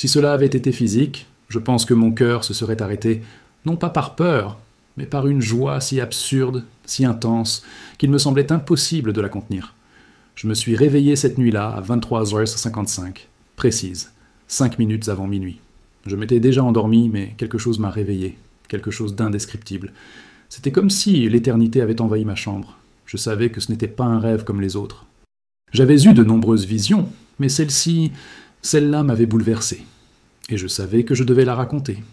Si cela avait été physique, je pense que mon cœur se serait arrêté, non pas par peur, mais par une joie si absurde, si intense, qu'il me semblait impossible de la contenir. Je me suis réveillé cette nuit-là à 23h55, précise, 5 minutes avant minuit. Je m'étais déjà endormi, mais quelque chose m'a réveillé, quelque chose d'indescriptible. C'était comme si l'éternité avait envahi ma chambre. Je savais que ce n'était pas un rêve comme les autres. J'avais eu de nombreuses visions, mais celle-là m'avait bouleversé. Et je savais que je devais la raconter.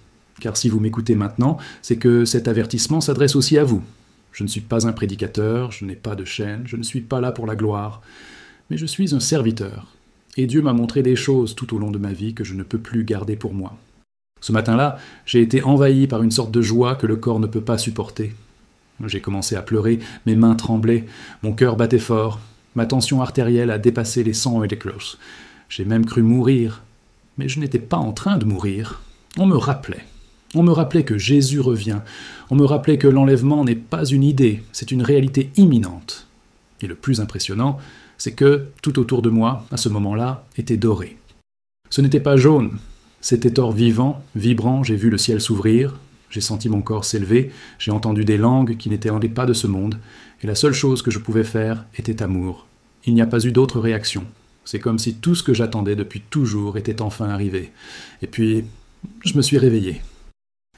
Car si vous m'écoutez maintenant, c'est que cet avertissement s'adresse aussi à vous. Je ne suis pas un prédicateur, je n'ai pas de chaîne, je ne suis pas là pour la gloire, mais je suis un serviteur. Et Dieu m'a montré des choses tout au long de ma vie que je ne peux plus garder pour moi. Ce matin-là, j'ai été envahi par une sorte de joie que le corps ne peut pas supporter. J'ai commencé à pleurer, mes mains tremblaient, mon cœur battait fort, ma tension artérielle a dépassé les 100 Hg. J'ai même cru mourir, mais je n'étais pas en train de mourir. On me rappelait que Jésus revient, on me rappelait que l'enlèvement n'est pas une idée, c'est une réalité imminente. Et le plus impressionnant, c'est que tout autour de moi, à ce moment-là, était doré. Ce n'était pas jaune, c'était or vivant, vibrant, j'ai vu le ciel s'ouvrir, j'ai senti mon corps s'élever, j'ai entendu des langues qui n'étaient pas de ce monde, et la seule chose que je pouvais faire était amour. Il n'y a pas eu d'autre réaction. C'est comme si tout ce que j'attendais depuis toujours était enfin arrivé. Et puis, je me suis réveillé.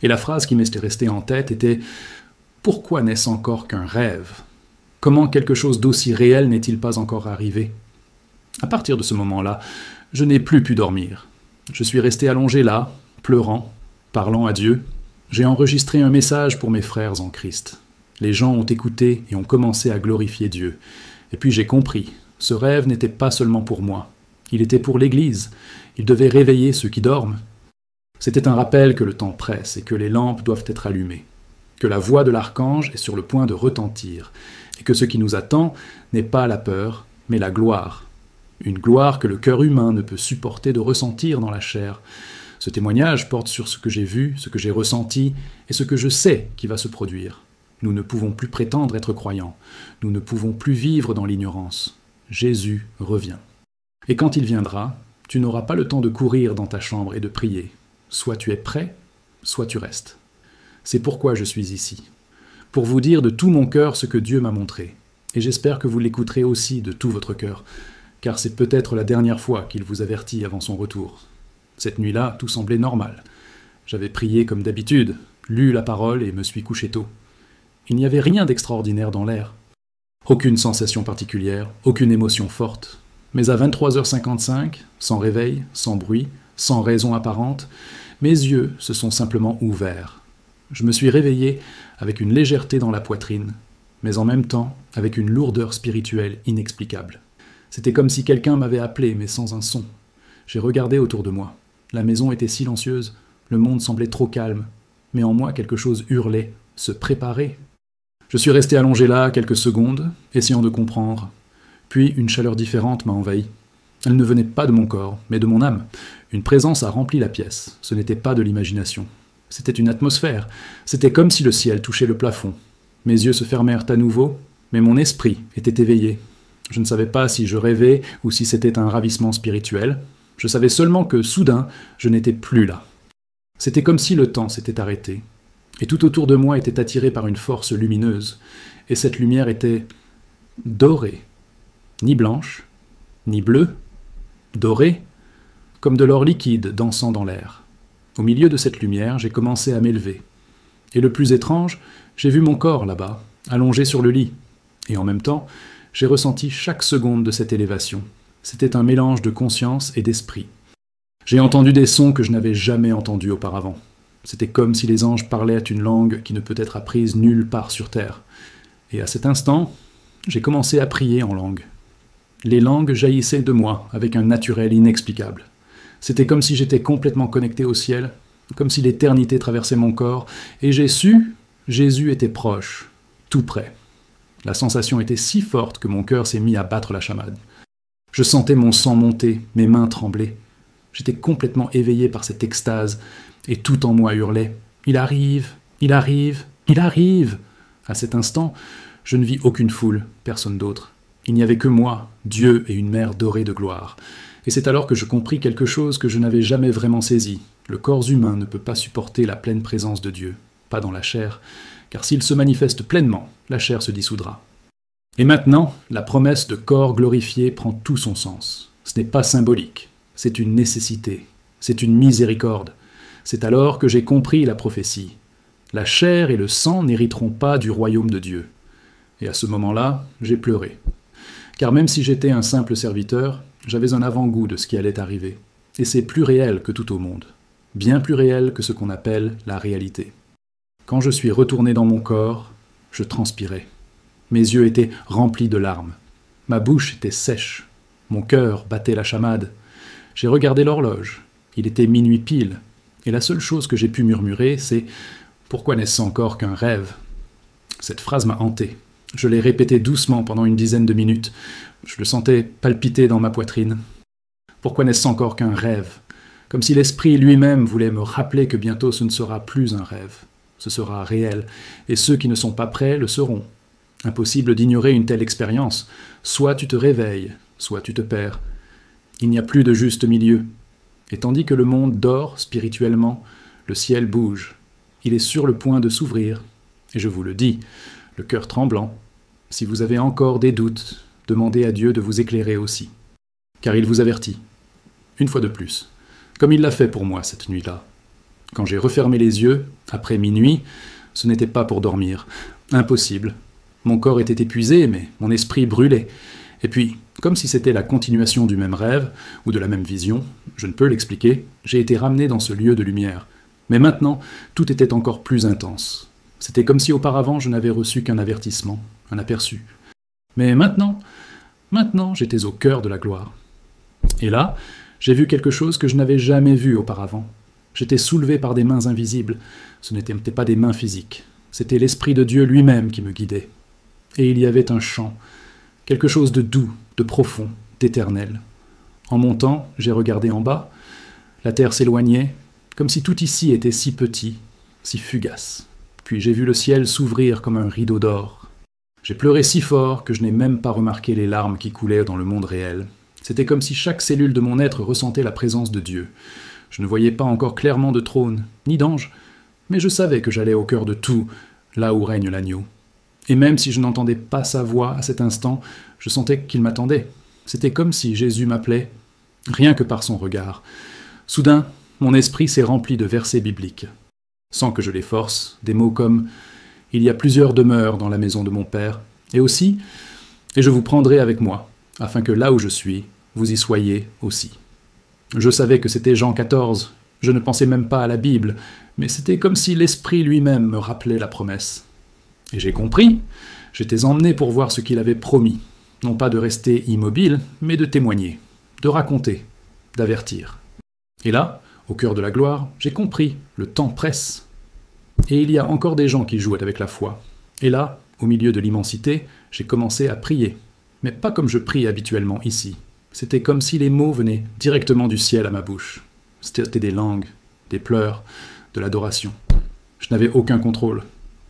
Et la phrase qui m'était restée en tête était « Pourquoi n'est-ce encore qu'un rêve ? Comment quelque chose d'aussi réel n'est-il pas encore arrivé ?» À partir de ce moment-là, je n'ai plus pu dormir. Je suis resté allongé là, pleurant, parlant à Dieu. J'ai enregistré un message pour mes frères en Christ. Les gens ont écouté et ont commencé à glorifier Dieu. Et puis j'ai compris, ce rêve n'était pas seulement pour moi. Il était pour l'Église. Il devait réveiller ceux qui dorment. C'était un rappel que le temps presse et que les lampes doivent être allumées, que la voix de l'archange est sur le point de retentir, et que ce qui nous attend n'est pas la peur, mais la gloire. Une gloire que le cœur humain ne peut supporter de ressentir dans la chair. Ce témoignage porte sur ce que j'ai vu, ce que j'ai ressenti, et ce que je sais qui va se produire. Nous ne pouvons plus prétendre être croyants. Nous ne pouvons plus vivre dans l'ignorance. Jésus revient. Et quand il viendra, tu n'auras pas le temps de courir dans ta chambre et de prier. Soit tu es prêt, soit tu restes. C'est pourquoi je suis ici. Pour vous dire de tout mon cœur ce que Dieu m'a montré. Et j'espère que vous l'écouterez aussi de tout votre cœur, car c'est peut-être la dernière fois qu'il vous avertit avant son retour. Cette nuit-là, tout semblait normal. J'avais prié comme d'habitude, lu la parole et me suis couché tôt. Il n'y avait rien d'extraordinaire dans l'air. Aucune sensation particulière, aucune émotion forte. Mais à 23h55, sans réveil, sans bruit, sans raison apparente, mes yeux se sont simplement ouverts. Je me suis réveillé avec une légèreté dans la poitrine, mais en même temps avec une lourdeur spirituelle inexplicable. C'était comme si quelqu'un m'avait appelé, mais sans un son. J'ai regardé autour de moi. La maison était silencieuse, le monde semblait trop calme, mais en moi quelque chose hurlait, se préparer. Je suis resté allongé là quelques secondes, essayant de comprendre. Puis une chaleur différente m'a envahi. Elle ne venait pas de mon corps, mais de mon âme. Une présence a rempli la pièce. Ce n'était pas de l'imagination. C'était une atmosphère. C'était comme si le ciel touchait le plafond. Mes yeux se fermèrent à nouveau, mais mon esprit était éveillé. Je ne savais pas si je rêvais ou si c'était un ravissement spirituel. Je savais seulement que, soudain, je n'étais plus là. C'était comme si le temps s'était arrêté. Et tout autour de moi était attiré par une force lumineuse. Et cette lumière était dorée. Ni blanche, ni bleue, dorée, comme de l'or liquide dansant dans l'air. Au milieu de cette lumière, j'ai commencé à m'élever. Et le plus étrange, j'ai vu mon corps là-bas, allongé sur le lit. Et en même temps, j'ai ressenti chaque seconde de cette élévation. C'était un mélange de conscience et d'esprit. J'ai entendu des sons que je n'avais jamais entendus auparavant. C'était comme si les anges parlaient une langue qui ne peut être apprise nulle part sur terre. Et à cet instant, j'ai commencé à prier en langue. Les langues jaillissaient de moi avec un naturel inexplicable. C'était comme si j'étais complètement connecté au ciel, comme si l'éternité traversait mon corps, et j'ai su, Jésus était proche, tout près. La sensation était si forte que mon cœur s'est mis à battre la chamade. Je sentais mon sang monter, mes mains trembler. J'étais complètement éveillé par cette extase, et tout en moi hurlait « Il arrive, il arrive, il arrive !» À cet instant, je ne vis aucune foule, personne d'autre. Il n'y avait que moi, Dieu et une mer dorée de gloire. Et c'est alors que je compris quelque chose que je n'avais jamais vraiment saisi. Le corps humain ne peut pas supporter la pleine présence de Dieu, pas dans la chair, car s'il se manifeste pleinement, la chair se dissoudra. Et maintenant, la promesse de corps glorifié prend tout son sens. Ce n'est pas symbolique, c'est une nécessité, c'est une miséricorde. C'est alors que j'ai compris la prophétie. La chair et le sang n'hériteront pas du royaume de Dieu. Et à ce moment-là, j'ai pleuré. Car même si j'étais un simple serviteur, j'avais un avant-goût de ce qui allait arriver. Et c'est plus réel que tout au monde. Bien plus réel que ce qu'on appelle la réalité. Quand je suis retourné dans mon corps, je transpirais. Mes yeux étaient remplis de larmes. Ma bouche était sèche. Mon cœur battait la chamade. J'ai regardé l'horloge. Il était minuit pile. Et la seule chose que j'ai pu murmurer, c'est « Pourquoi n'est-ce encore qu'un rêve ?» Cette phrase m'a hanté. Je l'ai répétée doucement pendant une dizaine de minutes. Je le sentais palpiter dans ma poitrine. Pourquoi n'est-ce encore qu'un rêve? Comme si l'esprit lui-même voulait me rappeler que bientôt ce ne sera plus un rêve. Ce sera réel. Et ceux qui ne sont pas prêts le seront. Impossible d'ignorer une telle expérience. Soit tu te réveilles, soit tu te perds. Il n'y a plus de juste milieu. Et tandis que le monde dort spirituellement, le ciel bouge. Il est sur le point de s'ouvrir. Et je vous le dis, le cœur tremblant. Si vous avez encore des doutes, demandez à Dieu de vous éclairer aussi. Car il vous avertit. Une fois de plus. Comme il l'a fait pour moi cette nuit-là. Quand j'ai refermé les yeux, après minuit, ce n'était pas pour dormir. Impossible. Mon corps était épuisé, mais mon esprit brûlait. Et puis, comme si c'était la continuation du même rêve, ou de la même vision, je ne peux l'expliquer, j'ai été ramené dans ce lieu de lumière. Mais maintenant, tout était encore plus intense. C'était comme si auparavant je n'avais reçu qu'un avertissement, un aperçu. Mais maintenant, j'étais au cœur de la gloire. Et là, j'ai vu quelque chose que je n'avais jamais vu auparavant. J'étais soulevé par des mains invisibles. Ce n'étaient pas des mains physiques. C'était l'Esprit de Dieu lui-même qui me guidait. Et il y avait un chant, quelque chose de doux, de profond, d'éternel. En montant, j'ai regardé en bas. La terre s'éloignait, comme si tout ici était si petit, si fugace. Puis j'ai vu le ciel s'ouvrir comme un rideau d'or. J'ai pleuré si fort que je n'ai même pas remarqué les larmes qui coulaient dans le monde réel. C'était comme si chaque cellule de mon être ressentait la présence de Dieu. Je ne voyais pas encore clairement de trône, ni d'ange, mais je savais que j'allais au cœur de tout, là où règne l'agneau. Et même si je n'entendais pas sa voix à cet instant, je sentais qu'il m'attendait. C'était comme si Jésus m'appelait, rien que par son regard. Soudain, mon esprit s'est rempli de versets bibliques. Sans que je les force, des mots comme « Il y a plusieurs demeures dans la maison de mon Père » et aussi « Et je vous prendrai avec moi, afin que là où je suis, vous y soyez aussi. » Je savais que c'était Jean 14, je ne pensais même pas à la Bible, mais c'était comme si l'Esprit lui-même me rappelait la promesse. Et j'ai compris, j'étais emmené pour voir ce qu'il avait promis, non pas de rester immobile, mais de témoigner, de raconter, d'avertir. Et là, au cœur de la gloire, j'ai compris, le temps presse. Et il y a encore des gens qui jouent avec la foi. Et là, au milieu de l'immensité, j'ai commencé à prier, mais pas comme je prie habituellement ici. C'était comme si les mots venaient directement du ciel à ma bouche. C'était des langues, des pleurs, de l'adoration. Je n'avais aucun contrôle.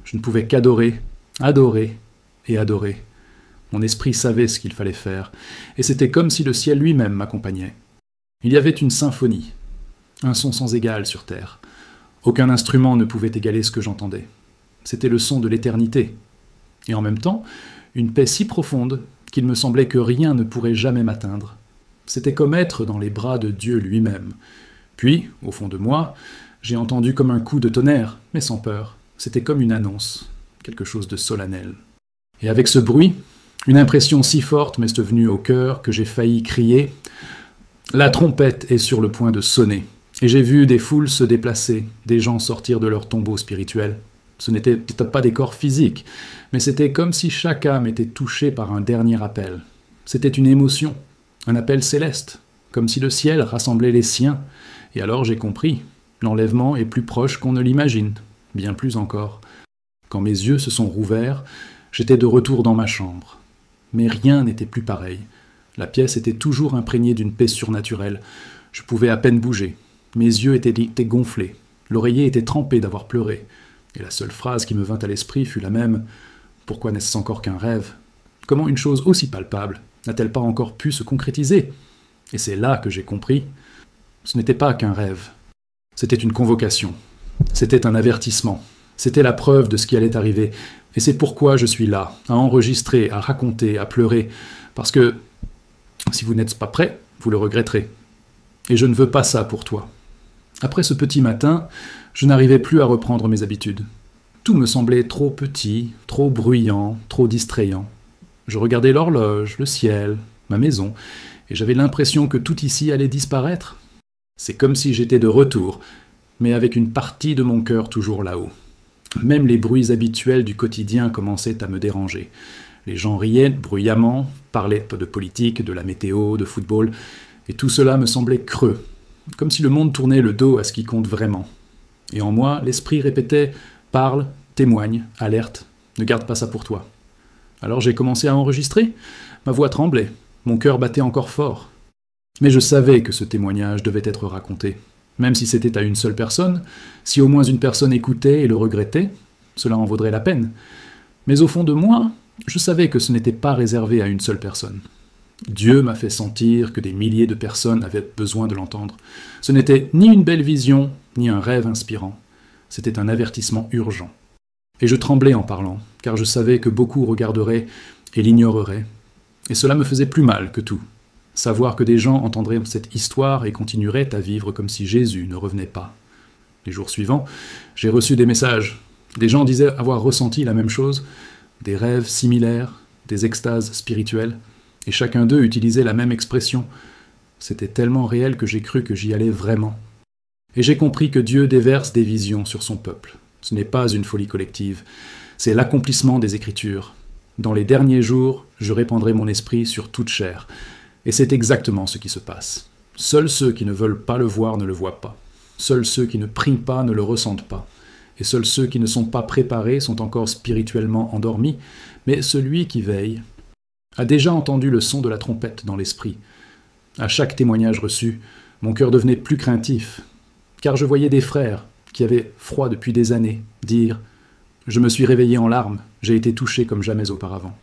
Je ne pouvais qu'adorer, adorer et adorer. Mon esprit savait ce qu'il fallait faire, et c'était comme si le ciel lui-même m'accompagnait. Il y avait une symphonie, un son sans égal sur terre. Aucun instrument ne pouvait égaler ce que j'entendais. C'était le son de l'éternité. Et en même temps, une paix si profonde qu'il me semblait que rien ne pourrait jamais m'atteindre. C'était comme être dans les bras de Dieu lui-même. Puis, au fond de moi, j'ai entendu comme un coup de tonnerre, mais sans peur. C'était comme une annonce, quelque chose de solennel. Et avec ce bruit, une impression si forte m'est venue au cœur que j'ai failli crier « La trompette est sur le point de sonner !» Et j'ai vu des foules se déplacer, des gens sortir de leur tombeau spirituel. Ce n'étaient pas des corps physiques, mais c'était comme si chaque âme était touchée par un dernier appel. C'était une émotion, un appel céleste, comme si le ciel rassemblait les siens. Et alors j'ai compris, l'enlèvement est plus proche qu'on ne l'imagine, bien plus encore. Quand mes yeux se sont rouverts, j'étais de retour dans ma chambre. Mais rien n'était plus pareil. La pièce était toujours imprégnée d'une paix surnaturelle. Je pouvais à peine bouger. Mes yeux étaient gonflés. L'oreiller était trempé d'avoir pleuré. Et la seule phrase qui me vint à l'esprit fut la même. Pourquoi n'est-ce encore qu'un rêve? Comment une chose aussi palpable n'a-t-elle pas encore pu se concrétiser? Et c'est là que j'ai compris, ce n'était pas qu'un rêve. C'était une convocation. C'était un avertissement. C'était la preuve de ce qui allait arriver. Et c'est pourquoi je suis là, à enregistrer, à raconter, à pleurer. Parce que si vous n'êtes pas prêt, vous le regretterez. Et je ne veux pas ça pour toi. Après ce petit matin, je n'arrivais plus à reprendre mes habitudes. Tout me semblait trop petit, trop bruyant, trop distrayant. Je regardais l'horloge, le ciel, ma maison, et j'avais l'impression que tout ici allait disparaître. C'est comme si j'étais de retour, mais avec une partie de mon cœur toujours là-haut. Même les bruits habituels du quotidien commençaient à me déranger. Les gens riaient bruyamment, parlaient de politique, de la météo, de football, et tout cela me semblait creux, comme si le monde tournait le dos à ce qui compte vraiment. Et en moi, l'esprit répétait « Parle, témoigne, alerte, ne garde pas ça pour toi ». Alors j'ai commencé à enregistrer. Ma voix tremblait, mon cœur battait encore fort. Mais je savais que ce témoignage devait être raconté. Même si c'était à une seule personne, si au moins une personne écoutait et le regrettait, cela en vaudrait la peine. Mais au fond de moi, je savais que ce n'était pas réservé à une seule personne. Dieu m'a fait sentir que des milliers de personnes avaient besoin de l'entendre. Ce n'était ni une belle vision, ni un rêve inspirant. C'était un avertissement urgent. Et je tremblais en parlant, car je savais que beaucoup regarderaient et l'ignoreraient. Et cela me faisait plus mal que tout. Savoir que des gens entendraient cette histoire et continueraient à vivre comme si Jésus ne revenait pas. Les jours suivants, j'ai reçu des messages. Des gens disaient avoir ressenti la même chose, des rêves similaires, des extases spirituelles, et chacun d'eux utilisait la même expression. C'était tellement réel que j'ai cru que j'y allais vraiment. Et j'ai compris que Dieu déverse des visions sur son peuple. Ce n'est pas une folie collective, c'est l'accomplissement des Écritures. Dans les derniers jours, je répandrai mon esprit sur toute chair. Et c'est exactement ce qui se passe. Seuls ceux qui ne veulent pas le voir ne le voient pas. Seuls ceux qui ne prient pas ne le ressentent pas. Et seuls ceux qui ne sont pas préparés sont encore spirituellement endormis. Mais celui qui veille a déjà entendu le son de la trompette dans l'esprit. À chaque témoignage reçu, mon cœur devenait plus craintif, car je voyais des frères qui avaient froid depuis des années dire « Je me suis réveillé en larmes, j'ai été touché comme jamais auparavant ».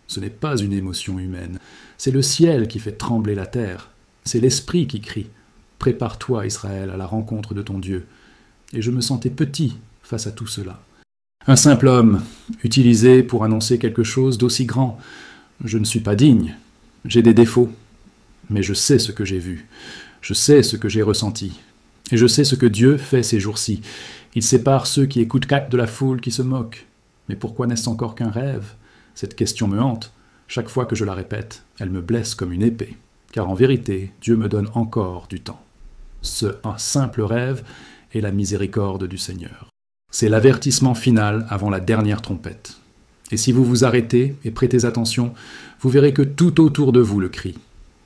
Ce n'est pas une émotion humaine, c'est le ciel qui fait trembler la terre, c'est l'esprit qui crie « Prépare-toi, Israël, à la rencontre de ton Dieu ». Et je me sentais petit face à tout cela. Un simple homme, utilisé pour annoncer quelque chose d'aussi grand. Je ne suis pas digne, j'ai des défauts, mais je sais ce que j'ai vu, je sais ce que j'ai ressenti, et je sais ce que Dieu fait ces jours-ci. Il sépare ceux qui écoutent de la foule qui se moquent. Mais pourquoi n'est-ce encore qu'un rêve ? Cette question me hante. Chaque fois que je la répète, elle me blesse comme une épée. Car en vérité, Dieu me donne encore du temps. Un simple rêve est la miséricorde du Seigneur. C'est l'avertissement final avant la dernière trompette. Et si vous vous arrêtez et prêtez attention, vous verrez que tout autour de vous le crie.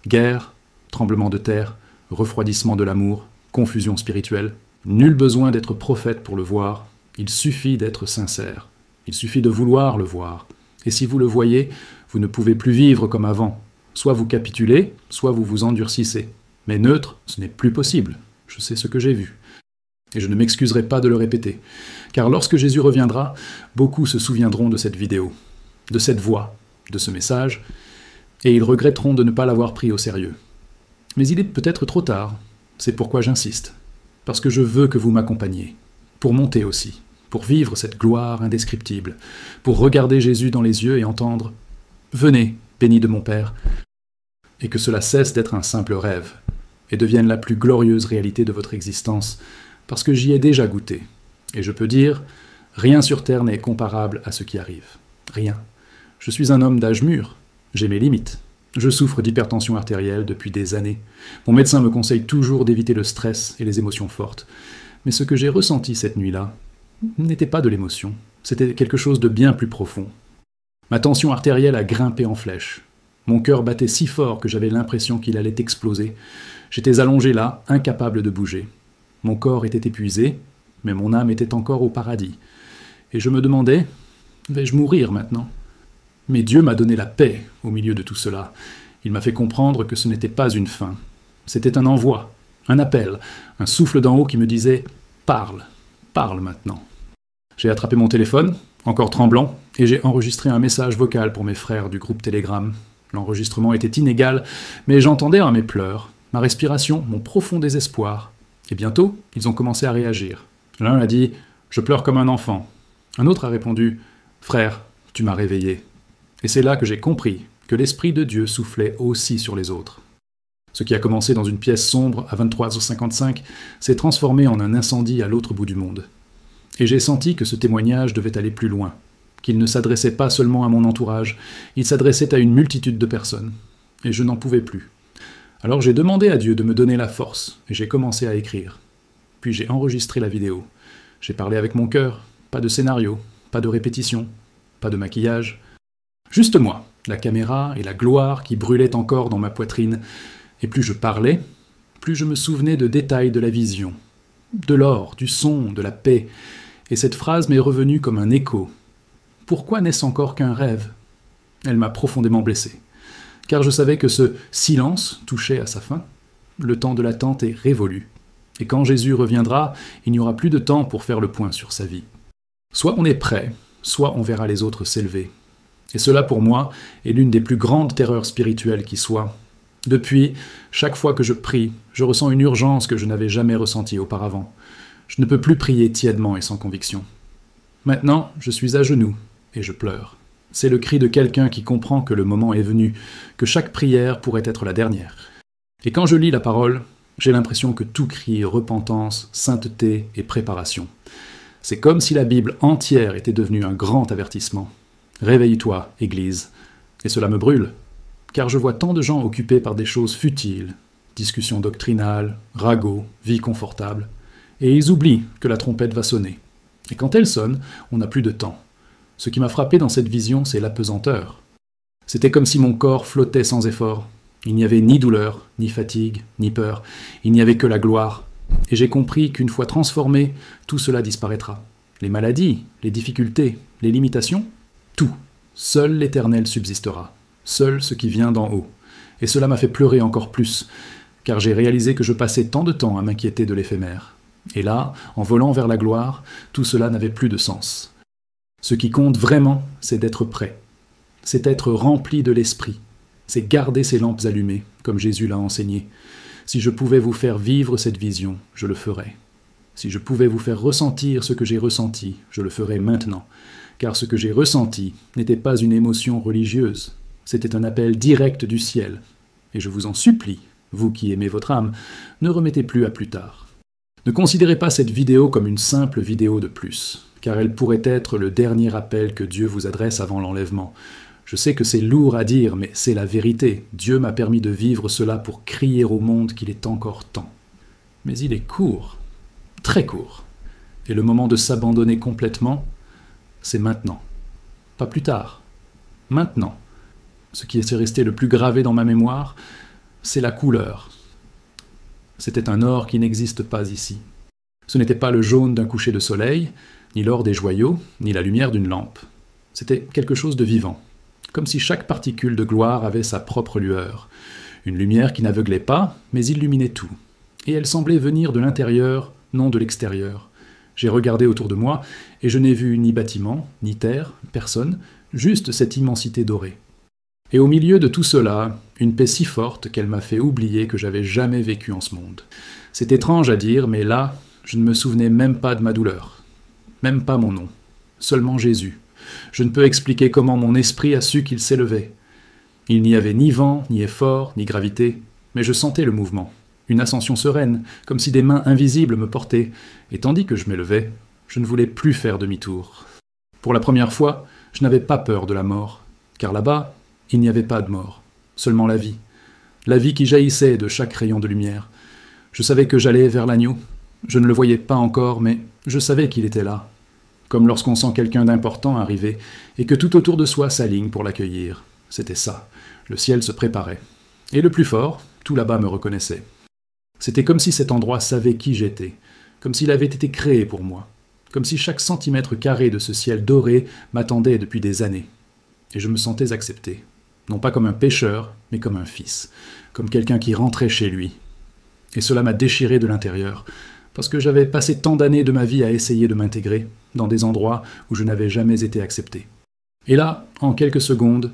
Guerre, tremblement de terre, refroidissement de l'amour, confusion spirituelle. Nul besoin d'être prophète pour le voir, il suffit d'être sincère. Il suffit de vouloir le voir. Et si vous le voyez, vous ne pouvez plus vivre comme avant. Soit vous capitulez, soit vous vous endurcissez. Mais neutre, ce n'est plus possible. Je sais ce que j'ai vu. Et je ne m'excuserai pas de le répéter. Car lorsque Jésus reviendra, beaucoup se souviendront de cette vidéo, de cette voix, de ce message, et ils regretteront de ne pas l'avoir pris au sérieux. Mais il est peut-être trop tard. C'est pourquoi j'insiste. Parce que je veux que vous m'accompagniez. Pour monter aussi. Pour vivre cette gloire indescriptible. Pour regarder Jésus dans les yeux et entendre « Venez, béni de mon Père », et que cela cesse d'être un simple rêve, et devienne la plus glorieuse réalité de votre existence, parce que j'y ai déjà goûté. Et je peux dire, rien sur terre n'est comparable à ce qui arrive. Rien. Je suis un homme d'âge mûr. J'ai mes limites. Je souffre d'hypertension artérielle depuis des années. Mon médecin me conseille toujours d'éviter le stress et les émotions fortes. Mais ce que j'ai ressenti cette nuit-là n'était pas de l'émotion. C'était quelque chose de bien plus profond. Ma tension artérielle a grimpé en flèche. Mon cœur battait si fort que j'avais l'impression qu'il allait exploser. J'étais allongé là, incapable de bouger. Mon corps était épuisé, mais mon âme était encore au paradis. Et je me demandais, vais-je mourir maintenant ? Mais Dieu m'a donné la paix au milieu de tout cela. Il m'a fait comprendre que ce n'était pas une fin. C'était un envoi, un appel, un souffle d'en haut qui me disait « Parle, parle maintenant ». J'ai attrapé mon téléphone, encore tremblant, et j'ai enregistré un message vocal pour mes frères du groupe Telegram. L'enregistrement était inégal, mais j'entendais à mes pleurs, ma respiration, mon profond désespoir. Et bientôt, ils ont commencé à réagir. L'un a dit « Je pleure comme un enfant ». Un autre a répondu « Frère, tu m'as réveillé ». Et c'est là que j'ai compris que l'Esprit de Dieu soufflait aussi sur les autres. Ce qui a commencé dans une pièce sombre à 23h55 s'est transformé en un incendie à l'autre bout du monde. Et j'ai senti que ce témoignage devait aller plus loin, qu'il ne s'adressait pas seulement à mon entourage, il s'adressait à une multitude de personnes. Et je n'en pouvais plus. Alors j'ai demandé à Dieu de me donner la force, et j'ai commencé à écrire. Puis j'ai enregistré la vidéo. J'ai parlé avec mon cœur, pas de scénario, pas de répétition, pas de maquillage. Juste moi, la caméra et la gloire qui brûlaient encore dans ma poitrine. Et plus je parlais, plus je me souvenais de détails de la vision, de l'or, du son, de la paix. Et cette phrase m'est revenue comme un écho. Pourquoi n'est-ce encore qu'un rêve ? Elle m'a profondément blessé, car je savais que ce silence touchait à sa fin. Le temps de l'attente est révolu. Et quand Jésus reviendra, il n'y aura plus de temps pour faire le point sur sa vie. Soit on est prêt, soit on verra les autres s'élever. Et cela, pour moi, est l'une des plus grandes terreurs spirituelles qui soit. Depuis, chaque fois que je prie, je ressens une urgence que je n'avais jamais ressentie auparavant. Je ne peux plus prier tièdement et sans conviction. Maintenant, je suis à genoux et je pleure. C'est le cri de quelqu'un qui comprend que le moment est venu, que chaque prière pourrait être la dernière. Et quand je lis la parole, j'ai l'impression que tout crie repentance, sainteté et préparation. C'est comme si la Bible entière était devenue un grand avertissement. Réveille-toi, Église. Et cela me brûle. Car je vois tant de gens occupés par des choses futiles, discussions doctrinales, ragots, vie confortable, et ils oublient que la trompette va sonner. Et quand elle sonne, on n'a plus de temps. Ce qui m'a frappé dans cette vision, c'est l'apesanteur. C'était comme si mon corps flottait sans effort. Il n'y avait ni douleur, ni fatigue, ni peur. Il n'y avait que la gloire. Et j'ai compris qu'une fois transformé, tout cela disparaîtra. Les maladies, les difficultés, les limitations, tout. Seul l'Éternel subsistera. Seul ce qui vient d'en haut. Et cela m'a fait pleurer encore plus, car j'ai réalisé que je passais tant de temps à m'inquiéter de l'éphémère. Et là, en volant vers la gloire, tout cela n'avait plus de sens. Ce qui compte vraiment, c'est d'être prêt. C'est être rempli de l'esprit. C'est garder ses lampes allumées, comme Jésus l'a enseigné. Si je pouvais vous faire vivre cette vision, je le ferais. Si je pouvais vous faire ressentir ce que j'ai ressenti, je le ferais maintenant. Car ce que j'ai ressenti n'était pas une émotion religieuse. C'était un appel direct du ciel. Et je vous en supplie, vous qui aimez votre âme, ne remettez plus à plus tard. Ne considérez pas cette vidéo comme une simple vidéo de plus, car elle pourrait être le dernier appel que Dieu vous adresse avant l'enlèvement. Je sais que c'est lourd à dire, mais c'est la vérité. Dieu m'a permis de vivre cela pour crier au monde qu'il est encore temps. Mais il est court, très court. Et le moment de s'abandonner complètement, c'est maintenant. Pas plus tard. Maintenant. Ce qui est resté le plus gravé dans ma mémoire, c'est la couleur. C'était un or qui n'existe pas ici. Ce n'était pas le jaune d'un coucher de soleil, ni l'or des joyaux, ni la lumière d'une lampe. C'était quelque chose de vivant, comme si chaque particule de gloire avait sa propre lueur. Une lumière qui n'aveuglait pas, mais illuminait tout. Et elle semblait venir de l'intérieur, non de l'extérieur. J'ai regardé autour de moi, et je n'ai vu ni bâtiment, ni terre, personne, juste cette immensité dorée. Et au milieu de tout cela, une paix si forte qu'elle m'a fait oublier que j'avais jamais vécu en ce monde. C'est étrange à dire, mais là, je ne me souvenais même pas de ma douleur. Même pas mon nom. Seulement Jésus. Je ne peux expliquer comment mon esprit a su qu'il s'élevait. Il n'y avait ni vent, ni effort, ni gravité, mais je sentais le mouvement. Une ascension sereine, comme si des mains invisibles me portaient, et tandis que je m'élevais, je ne voulais plus faire demi-tour. Pour la première fois, je n'avais pas peur de la mort, car là-bas, il n'y avait pas de mort, seulement la vie qui jaillissait de chaque rayon de lumière. Je savais que j'allais vers l'agneau, je ne le voyais pas encore, mais je savais qu'il était là, comme lorsqu'on sent quelqu'un d'important arriver, et que tout autour de soi s'aligne pour l'accueillir. C'était ça, le ciel se préparait. Et le plus fort, tout là-bas me reconnaissait. C'était comme si cet endroit savait qui j'étais, comme s'il avait été créé pour moi, comme si chaque centimètre carré de ce ciel doré m'attendait depuis des années. Et je me sentais accepté. Non pas comme un pécheur, mais comme un fils, comme quelqu'un qui rentrait chez lui. Et cela m'a déchiré de l'intérieur, parce que j'avais passé tant d'années de ma vie à essayer de m'intégrer, dans des endroits où je n'avais jamais été accepté. Et là, en quelques secondes,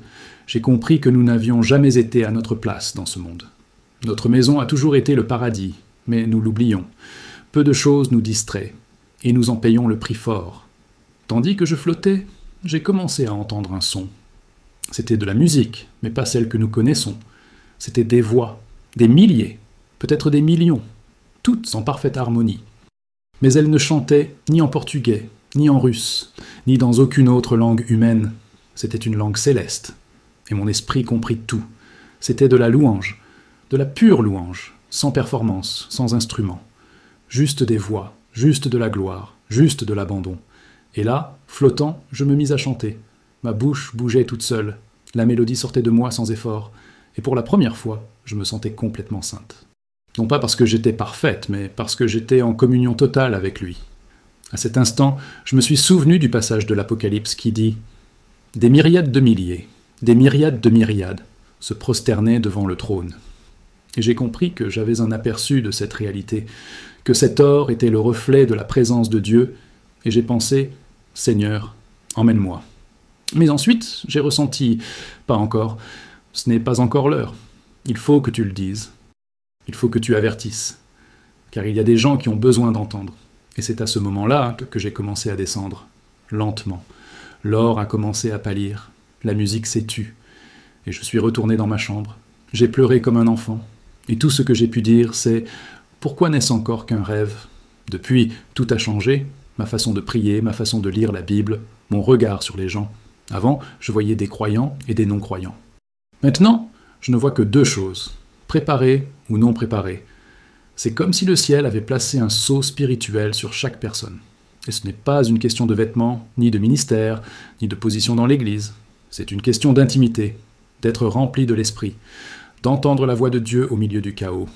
j'ai compris que nous n'avions jamais été à notre place dans ce monde. Notre maison a toujours été le paradis, mais nous l'oublions. Peu de choses nous distraient, et nous en payons le prix fort. Tandis que je flottais, j'ai commencé à entendre un son. C'était de la musique, mais pas celle que nous connaissons. C'était des voix, des milliers, peut-être des millions, toutes en parfaite harmonie. Mais elles ne chantaient ni en portugais, ni en russe, ni dans aucune autre langue humaine. C'était une langue céleste. Et mon esprit comprit tout. C'était de la louange, de la pure louange, sans performance, sans instrument. Juste des voix, juste de la gloire, juste de l'abandon. Et là, flottant, je me mis à chanter. Ma bouche bougeait toute seule. La mélodie sortait de moi sans effort. Et pour la première fois, je me sentais complètement sainte. Non pas parce que j'étais parfaite, mais parce que j'étais en communion totale avec lui. À cet instant, je me suis souvenu du passage de l'Apocalypse qui dit « Des myriades de milliers, des myriades de myriades se prosternaient devant le trône. » Et j'ai compris que j'avais un aperçu de cette réalité, que cet or était le reflet de la présence de Dieu, et j'ai pensé « Seigneur, emmène-moi ». Mais ensuite, j'ai ressenti « Pas encore, ce n'est pas encore l'heure. Il faut que tu le dises. Il faut que tu avertisses. Car il y a des gens qui ont besoin d'entendre. » Et c'est à ce moment-là que j'ai commencé à descendre, lentement. L'or a commencé à pâlir, la musique s'est tue, et je suis retourné dans ma chambre. J'ai pleuré comme un enfant, et tout ce que j'ai pu dire, c'est « Pourquoi n'est-ce encore qu'un rêve ?» Depuis, tout a changé, ma façon de prier, ma façon de lire la Bible, mon regard sur les gens. Avant, je voyais des croyants et des non-croyants. Maintenant, je ne vois que deux choses, préparées ou non préparées. C'est comme si le ciel avait placé un sceau spirituel sur chaque personne. Et ce n'est pas une question de vêtements, ni de ministère, ni de position dans l'Église. C'est une question d'intimité, d'être rempli de l'Esprit, d'entendre la voix de Dieu au milieu du chaos.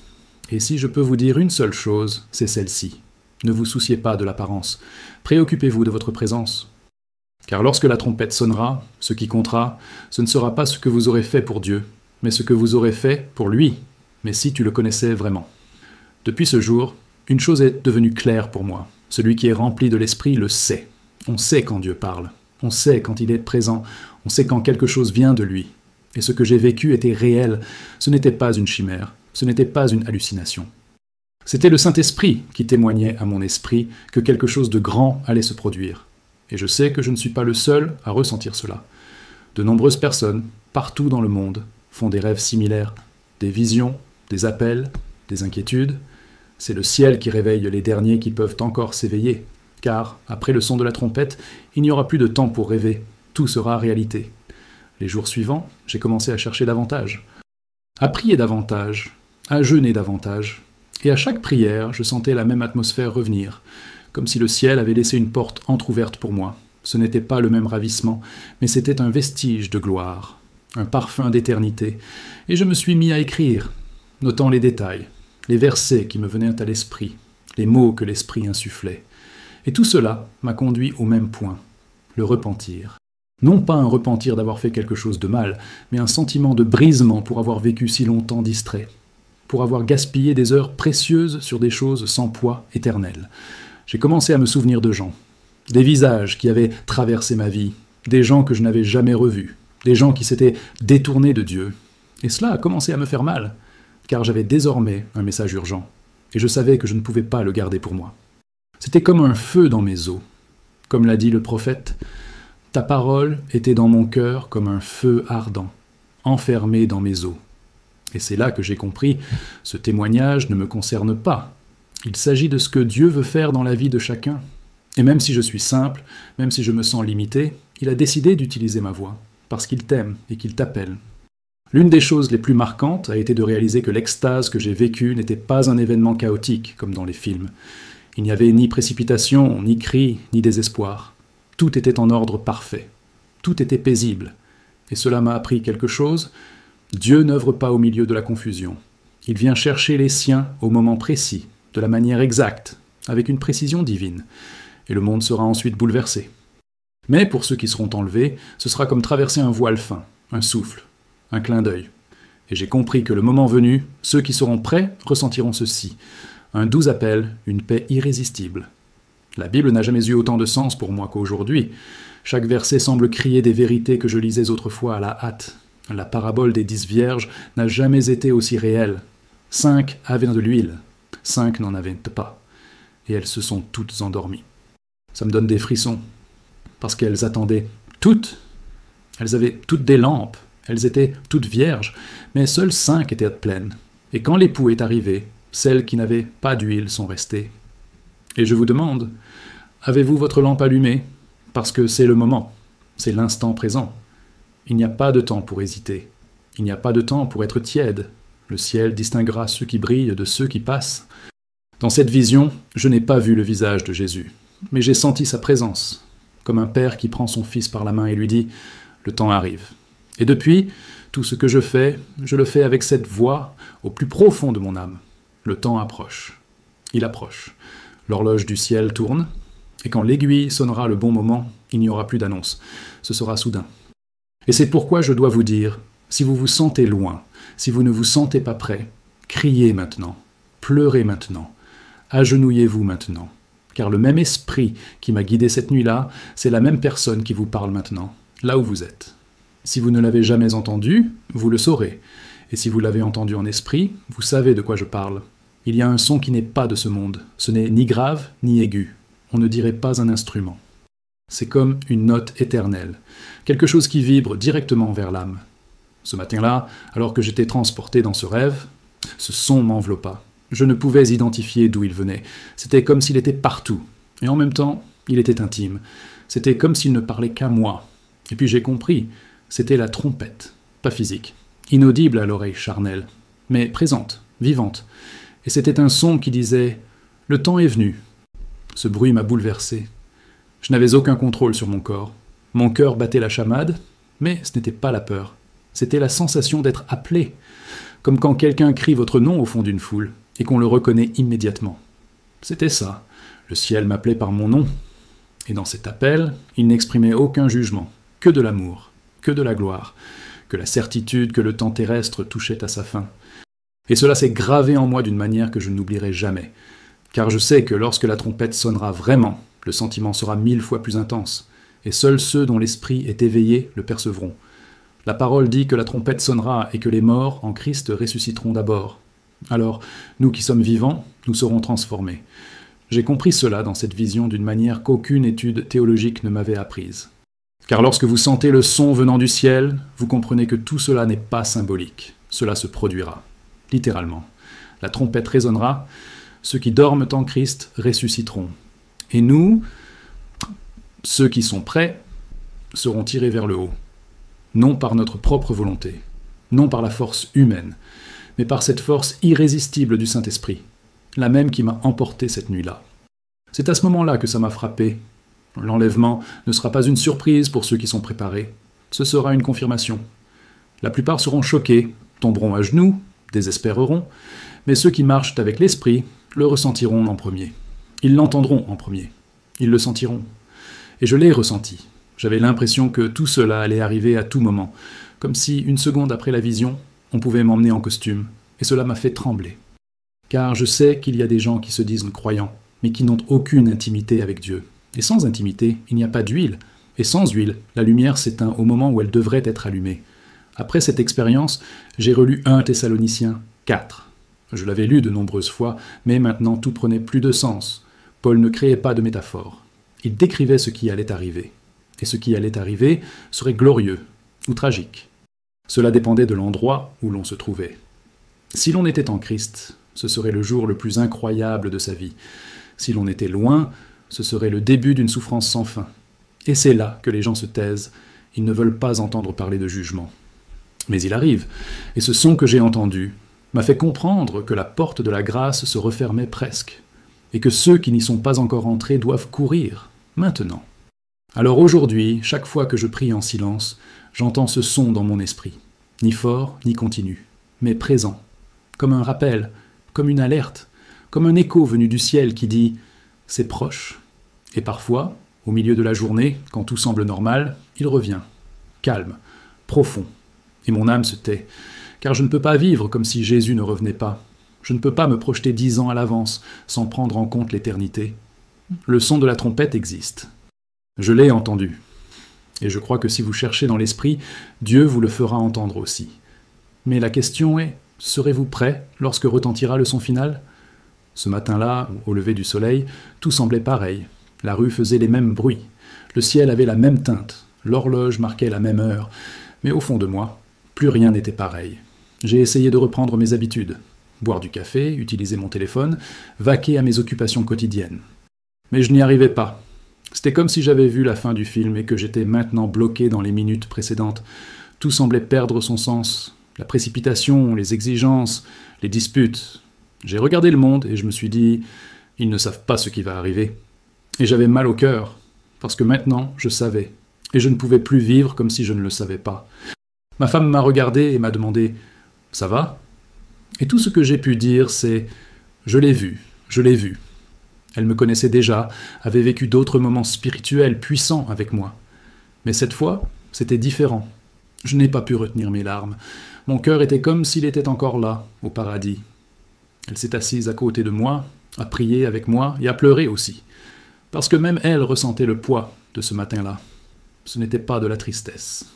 Et si je peux vous dire une seule chose, c'est celle-ci. Ne vous souciez pas de l'apparence. Préoccupez-vous de votre présence. Car lorsque la trompette sonnera, ce qui comptera, ce ne sera pas ce que vous aurez fait pour Dieu, mais ce que vous aurez fait pour lui, mais si tu le connaissais vraiment. Depuis ce jour, une chose est devenue claire pour moi. Celui qui est rempli de l'Esprit le sait. On sait quand Dieu parle. On sait quand il est présent. On sait quand quelque chose vient de lui. Et ce que j'ai vécu était réel. Ce n'était pas une chimère. Ce n'était pas une hallucination. C'était le Saint-Esprit qui témoignait à mon esprit que quelque chose de grand allait se produire. Et je sais que je ne suis pas le seul à ressentir cela. De nombreuses personnes, partout dans le monde, font des rêves similaires, des visions, des appels, des inquiétudes. C'est le ciel qui réveille les derniers qui peuvent encore s'éveiller, car, après le son de la trompette, il n'y aura plus de temps pour rêver, tout sera réalité. Les jours suivants, j'ai commencé à chercher davantage, à prier davantage, à jeûner davantage, et à chaque prière, je sentais la même atmosphère revenir, comme si le ciel avait laissé une porte entr'ouverte pour moi. Ce n'était pas le même ravissement, mais c'était un vestige de gloire, un parfum d'éternité, et je me suis mis à écrire, notant les détails, les versets qui me venaient à l'esprit, les mots que l'esprit insufflait. Et tout cela m'a conduit au même point, le repentir. Non pas un repentir d'avoir fait quelque chose de mal, mais un sentiment de brisement pour avoir vécu si longtemps distrait, pour avoir gaspillé des heures précieuses sur des choses sans poids éternel. J'ai commencé à me souvenir de gens, des visages qui avaient traversé ma vie, des gens que je n'avais jamais revus, des gens qui s'étaient détournés de Dieu. Et cela a commencé à me faire mal, car j'avais désormais un message urgent, et je savais que je ne pouvais pas le garder pour moi. C'était comme un feu dans mes os. Comme l'a dit le prophète, « Ta parole était dans mon cœur comme un feu ardent, enfermé dans mes os. » Et c'est là que j'ai compris, ce témoignage ne me concerne pas. Il s'agit de ce que Dieu veut faire dans la vie de chacun. Et même si je suis simple, même si je me sens limité, il a décidé d'utiliser ma voix, parce qu'il t'aime et qu'il t'appelle. L'une des choses les plus marquantes a été de réaliser que l'extase que j'ai vécue n'était pas un événement chaotique, comme dans les films. Il n'y avait ni précipitation, ni cri, ni désespoir. Tout était en ordre parfait. Tout était paisible. Et cela m'a appris quelque chose. Dieu n'œuvre pas au milieu de la confusion. Il vient chercher les siens au moment précis, de la manière exacte, avec une précision divine. Et le monde sera ensuite bouleversé. Mais pour ceux qui seront enlevés, ce sera comme traverser un voile fin, un souffle, un clin d'œil. Et j'ai compris que le moment venu, ceux qui seront prêts ressentiront ceci. Un doux appel, une paix irrésistible. La Bible n'a jamais eu autant de sens pour moi qu'aujourd'hui. Chaque verset semble crier des vérités que je lisais autrefois à la hâte. La parabole des 10 vierges n'a jamais été aussi réelle. 5 avaient de l'huile, 5 n'en avaient pas, et elles se sont toutes endormies. Ça me donne des frissons, parce qu'elles attendaient toutes. Elles avaient toutes des lampes, elles étaient toutes vierges, mais seules 5 étaient pleines. Et quand l'époux est arrivé, celles qui n'avaient pas d'huile sont restées. Et je vous demande, avez-vous votre lampe allumée? Parce que c'est le moment, c'est l'instant présent. Il n'y a pas de temps pour hésiter, il n'y a pas de temps pour être tiède. Le ciel distinguera ceux qui brillent de ceux qui passent. Dans cette vision, je n'ai pas vu le visage de Jésus, mais j'ai senti sa présence, comme un père qui prend son fils par la main et lui dit « Le temps arrive ». Et depuis, tout ce que je le fais avec cette voix au plus profond de mon âme. Le temps approche. Il approche. L'horloge du ciel tourne, et quand l'aiguille sonnera le bon moment, il n'y aura plus d'annonce. Ce sera soudain. Et c'est pourquoi je dois vous dire, si vous vous sentez loin, si vous ne vous sentez pas prêt, criez maintenant, pleurez maintenant, agenouillez-vous maintenant, car le même esprit qui m'a guidé cette nuit-là, c'est la même personne qui vous parle maintenant, là où vous êtes. Si vous ne l'avez jamais entendu, vous le saurez, et si vous l'avez entendu en esprit, vous savez de quoi je parle. Il y a un son qui n'est pas de ce monde, ce n'est ni grave ni aigu, on ne dirait pas un instrument. C'est comme une note éternelle, quelque chose qui vibre directement vers l'âme. Ce matin-là, alors que j'étais transporté dans ce rêve, ce son m'enveloppa. Je ne pouvais identifier d'où il venait. C'était comme s'il était partout. Et en même temps, il était intime. C'était comme s'il ne parlait qu'à moi. Et puis j'ai compris, c'était la trompette, pas physique, inaudible à l'oreille charnelle, mais présente, vivante. Et c'était un son qui disait « Le temps est venu ». Ce bruit m'a bouleversé. Je n'avais aucun contrôle sur mon corps. Mon cœur battait la chamade, mais ce n'était pas la peur. C'était la sensation d'être appelé, comme quand quelqu'un crie votre nom au fond d'une foule, et qu'on le reconnaît immédiatement. C'était ça, le ciel m'appelait par mon nom. Et dans cet appel, il n'exprimait aucun jugement, que de l'amour, que de la gloire, que la certitude que le temps terrestre touchait à sa fin. Et cela s'est gravé en moi d'une manière que je n'oublierai jamais, car je sais que lorsque la trompette sonnera vraiment, le sentiment sera 1000 fois plus intense, et seuls ceux dont l'esprit est éveillé le percevront. La parole dit que la trompette sonnera et que les morts en Christ ressusciteront d'abord. Alors, nous qui sommes vivants, nous serons transformés. J'ai compris cela dans cette vision d'une manière qu'aucune étude théologique ne m'avait apprise. Car lorsque vous sentez le son venant du ciel, vous comprenez que tout cela n'est pas symbolique. Cela se produira, littéralement. La trompette résonnera, ceux qui dorment en Christ ressusciteront. Et nous, ceux qui sont prêts, seront tirés vers le haut. Non par notre propre volonté, non par la force humaine, mais par cette force irrésistible du Saint-Esprit, la même qui m'a emporté cette nuit-là. C'est à ce moment-là que ça m'a frappé. L'enlèvement ne sera pas une surprise pour ceux qui sont préparés, ce sera une confirmation. La plupart seront choqués, tomberont à genoux, désespéreront, mais ceux qui marchent avec l'Esprit le ressentiront en premier. Ils l'entendront en premier, ils le sentiront. Et je l'ai ressenti. J'avais l'impression que tout cela allait arriver à tout moment, comme si, une seconde après la vision, on pouvait m'emmener en costume, et cela m'a fait trembler. Car je sais qu'il y a des gens qui se disent croyants, mais qui n'ont aucune intimité avec Dieu. Et sans intimité, il n'y a pas d'huile, et sans huile, la lumière s'éteint au moment où elle devrait être allumée. Après cette expérience, j'ai relu 1 Thessaloniciens 4. Je l'avais lu de nombreuses fois, mais maintenant tout prenait plus de sens. Paul ne créait pas de métaphore. Il décrivait ce qui allait arriver. Et ce qui allait arriver serait glorieux ou tragique. Cela dépendait de l'endroit où l'on se trouvait. Si l'on était en Christ, ce serait le jour le plus incroyable de sa vie. Si l'on était loin, ce serait le début d'une souffrance sans fin. Et c'est là que les gens se taisent. Ils ne veulent pas entendre parler de jugement. Mais il arrive, et ce son que j'ai entendu m'a fait comprendre que la porte de la grâce se refermait presque, et que ceux qui n'y sont pas encore entrés doivent courir, maintenant. Alors aujourd'hui, chaque fois que je prie en silence, j'entends ce son dans mon esprit, ni fort, ni continu, mais présent, comme un rappel, comme une alerte, comme un écho venu du ciel qui dit « c'est proche ». Et parfois, au milieu de la journée, quand tout semble normal, il revient, calme, profond. Et mon âme se tait, car je ne peux pas vivre comme si Jésus ne revenait pas. Je ne peux pas me projeter 10 ans à l'avance sans prendre en compte l'éternité. Le son de la trompette existe. Je l'ai entendu. Et je crois que si vous cherchez dans l'esprit, Dieu vous le fera entendre aussi. Mais la question est, serez-vous prêt lorsque retentira le son final ? Ce matin-là, au lever du soleil, tout semblait pareil. La rue faisait les mêmes bruits. Le ciel avait la même teinte. L'horloge marquait la même heure. Mais au fond de moi, plus rien n'était pareil. J'ai essayé de reprendre mes habitudes. Boire du café, utiliser mon téléphone, vaquer à mes occupations quotidiennes. Mais je n'y arrivais pas. C'était comme si j'avais vu la fin du film et que j'étais maintenant bloqué dans les minutes précédentes. Tout semblait perdre son sens. La précipitation, les exigences, les disputes. J'ai regardé le monde et je me suis dit « Ils ne savent pas ce qui va arriver ». Et j'avais mal au cœur, parce que maintenant, je savais. Et je ne pouvais plus vivre comme si je ne le savais pas. Ma femme m'a regardé et m'a demandé « Ça va ?» Et tout ce que j'ai pu dire, c'est « Je l'ai vu, je l'ai vu ». Elle me connaissait déjà, avait vécu d'autres moments spirituels puissants avec moi. Mais cette fois, c'était différent. Je n'ai pas pu retenir mes larmes. Mon cœur était comme s'il était encore là, au paradis. Elle s'est assise à côté de moi, a prié avec moi et a pleuré aussi. Parce que même elle ressentait le poids de ce matin-là. Ce n'était pas de la tristesse.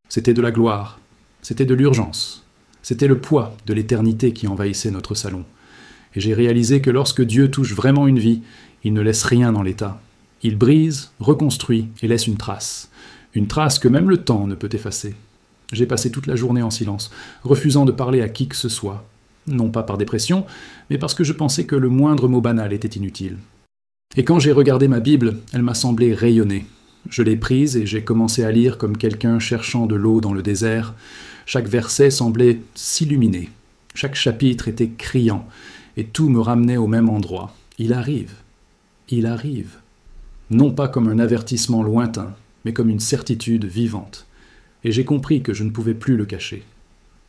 C'était de la gloire. C'était de l'urgence. C'était le poids de l'éternité qui envahissait notre salon. Et j'ai réalisé que lorsque Dieu touche vraiment une vie, il ne laisse rien dans l'état. Il brise, reconstruit et laisse une trace. Une trace que même le temps ne peut effacer. J'ai passé toute la journée en silence, refusant de parler à qui que ce soit. Non pas par dépression, mais parce que je pensais que le moindre mot banal était inutile. Et quand j'ai regardé ma Bible, elle m'a semblé rayonner. Je l'ai prise et j'ai commencé à lire comme quelqu'un cherchant de l'eau dans le désert. Chaque verset semblait s'illuminer. Chaque chapitre était criant. Et tout me ramenait au même endroit. Il arrive. Il arrive. Non pas comme un avertissement lointain, mais comme une certitude vivante. Et j'ai compris que je ne pouvais plus le cacher.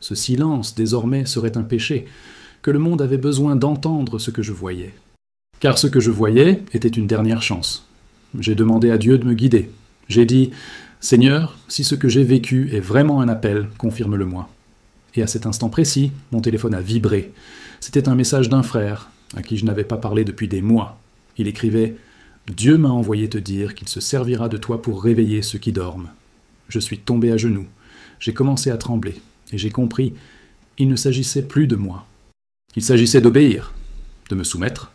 Ce silence, désormais, serait un péché, que le monde avait besoin d'entendre ce que je voyais. Car ce que je voyais était une dernière chance. J'ai demandé à Dieu de me guider. J'ai dit « Seigneur, si ce que j'ai vécu est vraiment un appel, confirme-le-moi. » Et à cet instant précis, mon téléphone a vibré. C'était un message d'un frère, à qui je n'avais pas parlé depuis des mois. Il écrivait « Dieu m'a envoyé te dire qu'il se servira de toi pour réveiller ceux qui dorment. » Je suis tombé à genoux. J'ai commencé à trembler. Et j'ai compris, il ne s'agissait plus de moi. Il s'agissait d'obéir, de me soumettre.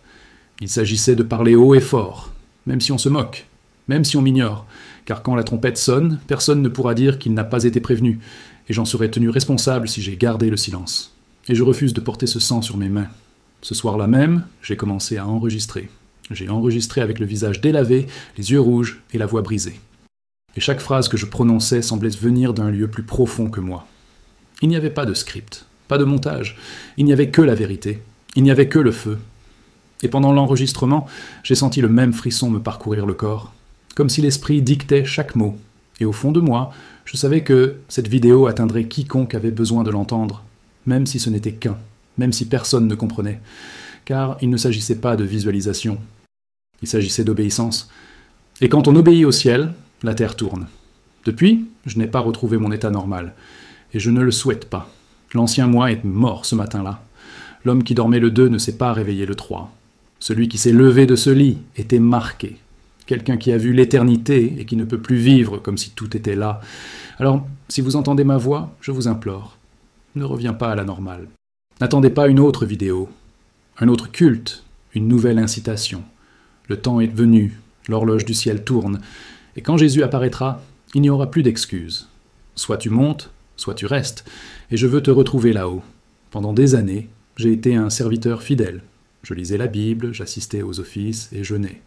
Il s'agissait de parler haut et fort, même si on se moque, même si on m'ignore, car quand la trompette sonne, personne ne pourra dire qu'il n'a pas été prévenu, et j'en serai tenu responsable si j'ai gardé le silence. Et je refuse de porter ce sang sur mes mains. Ce soir-là même, j'ai commencé à enregistrer. J'ai enregistré avec le visage délavé, les yeux rouges et la voix brisée. Et chaque phrase que je prononçais semblait venir d'un lieu plus profond que moi. Il n'y avait pas de script, pas de montage, il n'y avait que la vérité, il n'y avait que le feu. Et pendant l'enregistrement, j'ai senti le même frisson me parcourir le corps, comme si l'esprit dictait chaque mot. Et au fond de moi, je savais que cette vidéo atteindrait quiconque avait besoin de l'entendre, même si ce n'était qu'un, même si personne ne comprenait, car il ne s'agissait pas de visualisation, il s'agissait d'obéissance. Et quand on obéit au ciel, la terre tourne. Depuis, je n'ai pas retrouvé mon état normal. Et je ne le souhaite pas. L'ancien moi est mort ce matin-là. L'homme qui dormait le 2 ne s'est pas réveillé le 3. Celui qui s'est levé de ce lit était marqué. Quelqu'un qui a vu l'éternité et qui ne peut plus vivre comme si tout était là. Alors, si vous entendez ma voix, je vous implore, ne reviens pas à la normale. N'attendez pas une autre vidéo, un autre culte, une nouvelle incitation. Le temps est venu, l'horloge du ciel tourne, et quand Jésus apparaîtra, il n'y aura plus d'excuses. Soit tu montes, soit tu restes, et je veux te retrouver là-haut. Pendant des années, j'ai été un serviteur fidèle. Je lisais la Bible, j'assistais aux offices et jeûnais.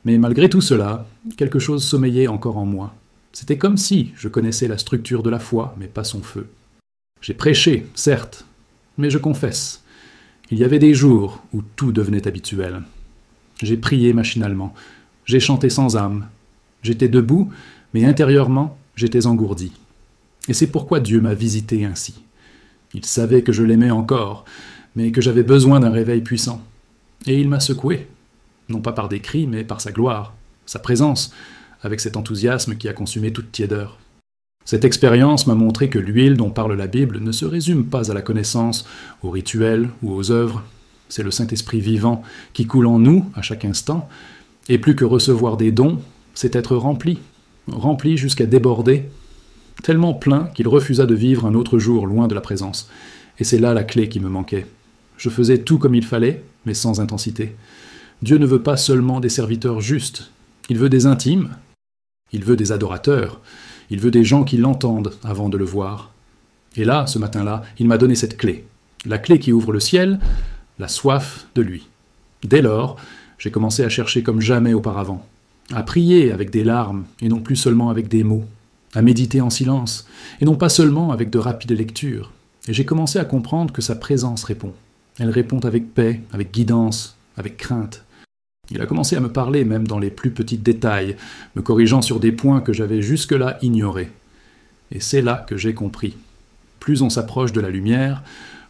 Mais malgré tout cela, quelque chose sommeillait encore en moi. C'était comme si je connaissais la structure de la foi, mais pas son feu. J'ai prêché, certes, mais je confesse. Il y avait des jours où tout devenait habituel. J'ai prié machinalement, j'ai chanté sans âme. J'étais debout, mais intérieurement, j'étais engourdi. Et c'est pourquoi Dieu m'a visité ainsi. Il savait que je l'aimais encore, mais que j'avais besoin d'un réveil puissant. Et il m'a secoué, non pas par des cris, mais par sa gloire, sa présence, avec cet enthousiasme qui a consumé toute tiédeur. Cette expérience m'a montré que l'huile dont parle la Bible ne se résume pas à la connaissance, aux rituels ou aux œuvres. C'est le Saint-Esprit vivant qui coule en nous à chaque instant, et plus que recevoir des dons, c'est être rempli. rempli jusqu'à déborder, tellement plein qu'il refusa de vivre un autre jour loin de la présence. Et c'est là la clé qui me manquait. Je faisais tout comme il fallait, mais sans intensité. Dieu ne veut pas seulement des serviteurs justes, il veut des intimes, il veut des adorateurs, il veut des gens qui l'entendent avant de le voir. Et là, ce matin-là, il m'a donné cette clé. La clé qui ouvre le ciel, la soif de lui. Dès lors, j'ai commencé à chercher comme jamais auparavant, à prier avec des larmes et non plus seulement avec des mots, à méditer en silence et non pas seulement avec de rapides lectures. Et j'ai commencé à comprendre que sa présence répond. Elle répond avec paix, avec guidance, avec crainte. Il a commencé à me parler même dans les plus petits détails, me corrigeant sur des points que j'avais jusque-là ignorés. Et c'est là que j'ai compris. Plus on s'approche de la lumière,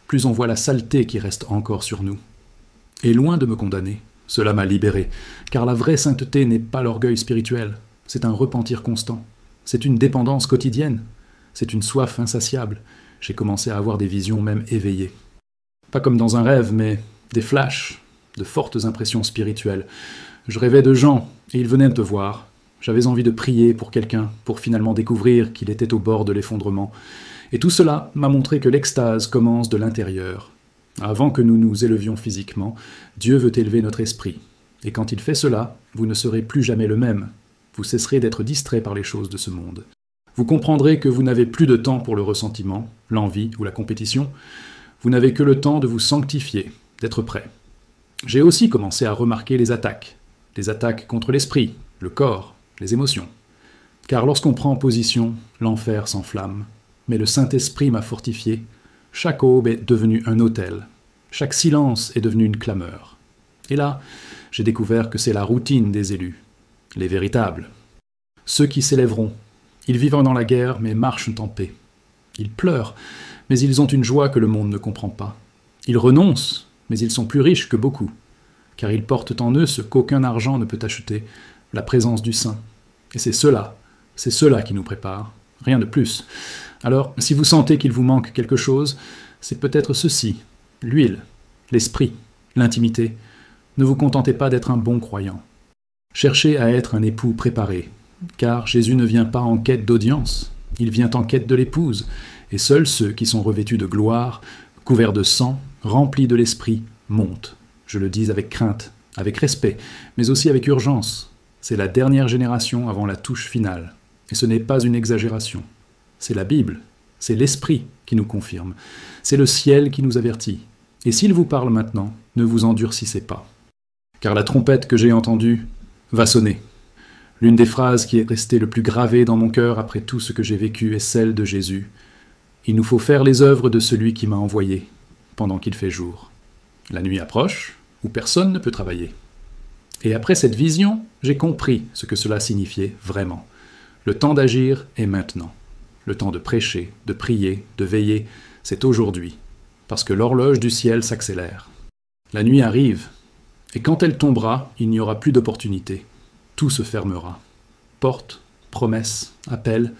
plus on voit la saleté qui reste encore sur nous. Et loin de me condamner, cela m'a libéré, car la vraie sainteté n'est pas l'orgueil spirituel, c'est un repentir constant, c'est une dépendance quotidienne, c'est une soif insatiable. J'ai commencé à avoir des visions même éveillées. Pas comme dans un rêve, mais des flashs, de fortes impressions spirituelles. Je rêvais de gens, et ils venaient me voir. J'avais envie de prier pour quelqu'un, pour finalement découvrir qu'il était au bord de l'effondrement. Et tout cela m'a montré que l'extase commence de l'intérieur. Avant que nous nous élevions physiquement, Dieu veut élever notre esprit. Et quand il fait cela, vous ne serez plus jamais le même. Vous cesserez d'être distrait par les choses de ce monde. Vous comprendrez que vous n'avez plus de temps pour le ressentiment, l'envie ou la compétition. Vous n'avez que le temps de vous sanctifier, d'être prêt. J'ai aussi commencé à remarquer les attaques contre l'esprit, le corps, les émotions. Car lorsqu'on prend position, l'enfer s'enflamme. Mais le Saint-Esprit m'a fortifié. Chaque aube est devenue un autel. Chaque silence est devenu une clameur. Et là, j'ai découvert que c'est la routine des élus, les véritables. Ceux qui s'élèveront. Ils vivent dans la guerre, mais marchent en paix. Ils pleurent, mais ils ont une joie que le monde ne comprend pas. Ils renoncent, mais ils sont plus riches que beaucoup, car ils portent en eux ce qu'aucun argent ne peut acheter, la présence du Saint. Et c'est cela qui nous prépare, rien de plus. Alors, si vous sentez qu'il vous manque quelque chose, c'est peut-être ceci, l'huile, l'esprit, l'intimité. Ne vous contentez pas d'être un bon croyant. Cherchez à être un époux préparé, car Jésus ne vient pas en quête d'audience, il vient en quête de l'épouse, et seuls ceux qui sont revêtus de gloire, couverts de sang, remplis de l'esprit, montent. Je le dis avec crainte, avec respect, mais aussi avec urgence. C'est la dernière génération avant la touche finale, et ce n'est pas une exagération. C'est la Bible, c'est l'Esprit qui nous confirme, c'est le ciel qui nous avertit. Et s'il vous parle maintenant, ne vous endurcissez pas. Car la trompette que j'ai entendue va sonner. L'une des phrases qui est restée le plus gravée dans mon cœur après tout ce que j'ai vécu est celle de Jésus. Il nous faut faire les œuvres de celui qui m'a envoyé, pendant qu'il fait jour. La nuit approche, où personne ne peut travailler. Et après cette vision, j'ai compris ce que cela signifiait vraiment. Le temps d'agir est maintenant. Le temps de prêcher, de prier, de veiller, c'est aujourd'hui, parce que l'horloge du ciel s'accélère. La nuit arrive, et quand elle tombera, il n'y aura plus d'opportunité. Tout se fermera. Portes, promesses, appels.